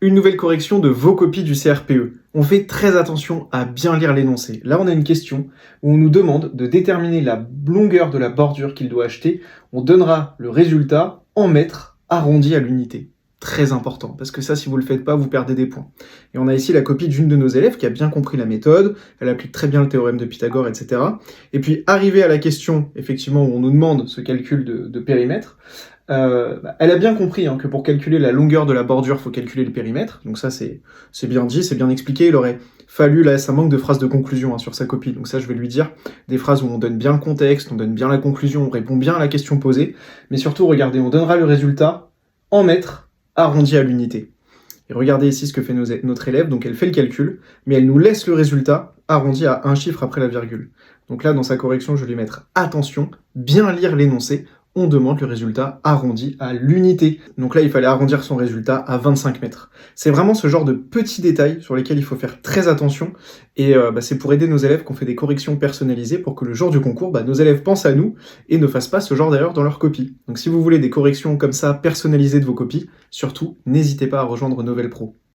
Une nouvelle correction de vos copies du CRPE. On fait très attention à bien lire l'énoncé. Là, on a une question où on nous demande de déterminer la longueur de la bordure qu'il doit acheter. On donnera le résultat en mètres arrondi à l'unité. Très important, parce que ça, si vous ne le faites pas, vous perdez des points. Et on a ici la copie d'une de nos élèves qui a bien compris la méthode, elle applique très bien le théorème de Pythagore, etc. Et puis, arrivé à la question, effectivement, où on nous demande ce calcul de périmètre, elle a bien compris que pour calculer la longueur de la bordure, il faut calculer le périmètre. Donc ça, c'est bien dit, c'est bien expliqué. Il aurait fallu, là, ça manque de phrases de conclusion sur sa copie. Donc ça, je vais lui dire des phrases où on donne bien le contexte, on donne bien la conclusion, on répond bien à la question posée. Mais surtout, regardez, on donnera le résultat en mètres arrondi à l'unité. Et regardez ici ce que fait notre élève. Donc elle fait le calcul, mais elle nous laisse le résultat arrondi à un chiffre après la virgule. Donc là, dans sa correction, je vais lui mettre attention, bien lire l'énoncé. On demande le résultat arrondi à l'unité. Donc là, il fallait arrondir son résultat à 25 mètres. C'est vraiment ce genre de petits détails sur lesquels il faut faire très attention. Et c'est pour aider nos élèves qu'on fait des corrections personnalisées pour que le jour du concours, nos élèves pensent à nous et ne fassent pas ce genre d'erreur dans leur copie. Donc si vous voulez des corrections comme ça personnalisées de vos copies, surtout, n'hésitez pas à rejoindre Novell Pro.